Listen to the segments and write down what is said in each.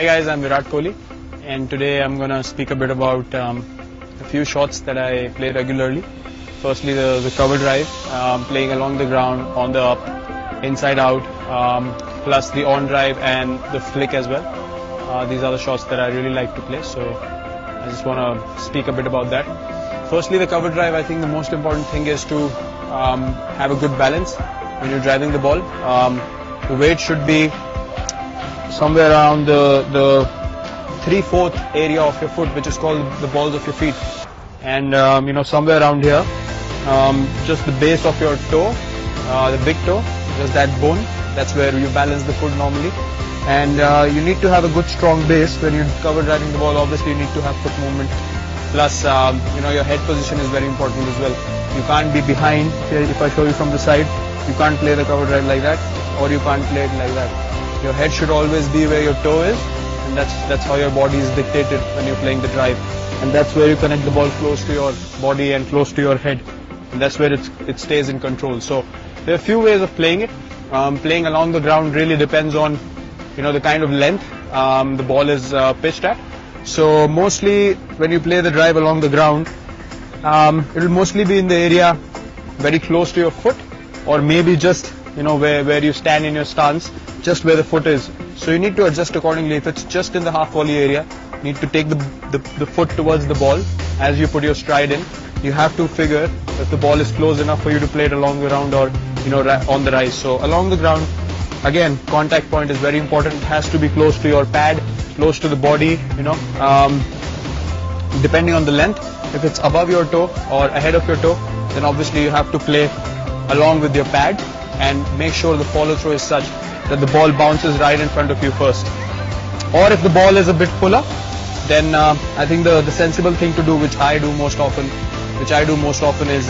Hey guys, I'm Virat Kohli, and today I'm gonna speak a bit about a few shots that I play regularly. Firstly, the cover drive, playing along the ground, on the up, inside out, plus the on drive and the flick as well. These are the shots that I really like to play, so I just want to speak a bit about that. Firstly, the cover drive, I think the most important thing is to have a good balance when you're driving the ball. The weight should be somewhere around the 3/4 area of your foot, which is called the balls of your feet, and somewhere around here, just the base of your toe, the big toe, just that bone, that's where you balance the foot normally. And you need to have a good strong base when you're cover driving the ball. Obviously you need to have foot movement, plus your head position is very important as well. You can't be behind. If I show you from the side, you can't play the cover drive like that, or you can't play it like that. Your head should always be where your toe is, and that's how your body is dictated when you're playing the drive. And that's where you connect the ball close to your body and close to your head, and that's where it stays in control. So there are a few ways of playing it. Playing along the ground really depends on the kind of length the ball is pitched at. So mostly when you play the drive along the ground, it will mostly be in the area very close to your foot, or maybe just where you stand in your stance, just where the foot is. So you need to adjust accordingly. If it's just in the half volley area, you need to take the foot towards the ball as you put your stride in. You have to figure if the ball is close enough for you to play it along the ground, or on the rise. So along the ground, again, contact point is very important. It has to be close to your pad, close to the body, depending on the length. If it's above your toe or ahead of your toe, then obviously you have to play along with your pad and make sure the follow through is such that the ball bounces right in front of you first. Or if the ball is a bit fuller, then I think the sensible thing to do, which I do most often is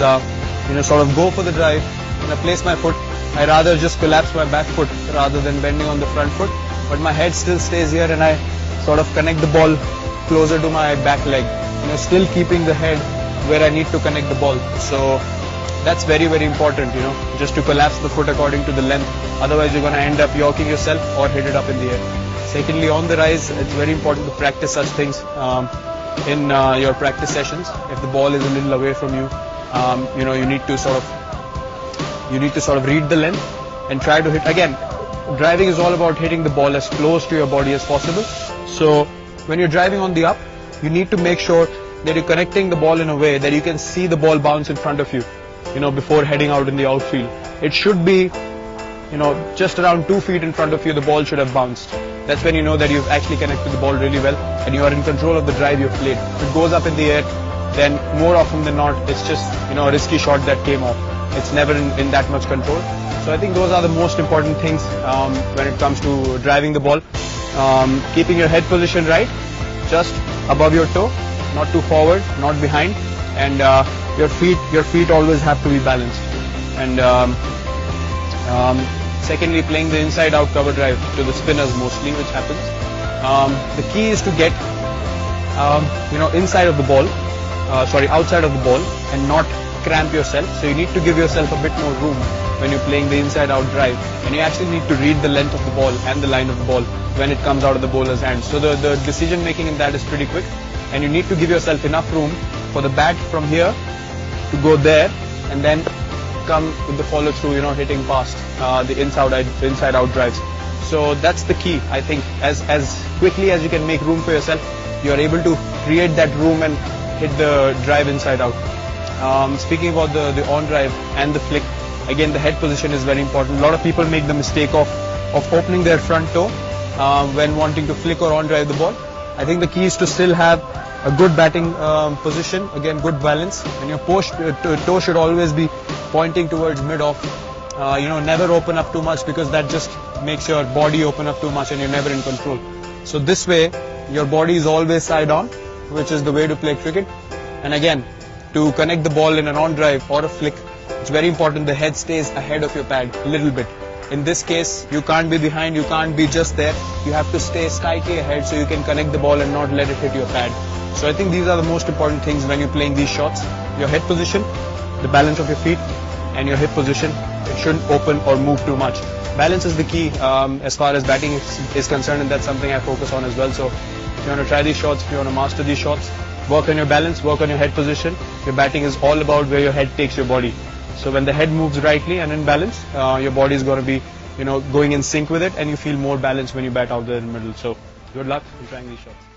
sort of go for the drive. When I place my foot, I rather just collapse my back foot rather than bending on the front foot, but my head still stays here, and I sort of connect the ball closer to my back leg, still keeping the head where I need to connect the ball. So that's very, very important, just to collapse the foot according to the length. Otherwise you're going to end up yorking yourself or hit it up in the air. Secondly, on the rise, it's very important to practice such things in your practice sessions. If the ball is a little away from you, you need to sort of read the length and try to hit. Again, driving is all about hitting the ball as close to your body as possible. So when you're driving on the up, you need to make sure that you're connecting the ball in a way that you can see the ball bounce in front of you, before heading out in the outfield. It should be, just around 2 feet in front of you, the ball should have bounced. That's when you know that you've actually connected the ball really well and you are in control of the drive you've played. If it goes up in the air, then more often than not, it's just, a risky shot that came off. It's never in that much control. So I think those are the most important things when it comes to driving the ball. Keeping your head position right, just above your toe, not too forward, not behind, and your feet always have to be balanced. And secondly, playing the inside out cover drive to the spinners mostly, which happens. The key is to get outside of the ball and not cramp yourself. So you need to give yourself a bit more room when you're playing the inside out drive, and you actually need to read the length of the ball and the line of the ball when it comes out of the bowler's hand. So the decision making in that is pretty quick, and you need to give yourself enough room for the bat from here to go there and then come with the follow through, hitting past the inside out drives. So that's the key. I think as quickly as you can make room for yourself, you are able to create that room and hit the drive inside out. Speaking about the on drive and the flick, again, the head position is very important. A lot of people make the mistake of opening their front toe when wanting to flick or on drive the ball. I think the key is to still have a good batting position, again, good balance, and your toe should always be pointing towards mid-off. Never open up too much, because that just makes your body open up too much and you're never in control. So this way, your body is always side on, which is the way to play cricket. And again, to connect the ball in an on drive or a flick, it's very important the head stays ahead of your pad a little bit. In this case, you can't be behind, you can't be just there. You have to stay slightly ahead so you can connect the ball and not let it hit your pad. So I think these are the most important things when you're playing these shots. your head position, the balance of your feet, and your hip position. It shouldn't open or move too much. Balance is the key as far as batting is concerned, and that's something I focus on as well. So if you want to try these shots, if you want to master these shots, work on your balance, work on your head position. Your batting is all about where your head takes your body. So when the head moves rightly and in balance, your body is going to be, going in sync with it, and you feel more balanced when you bat out there in the middle. So good luck in trying these shots.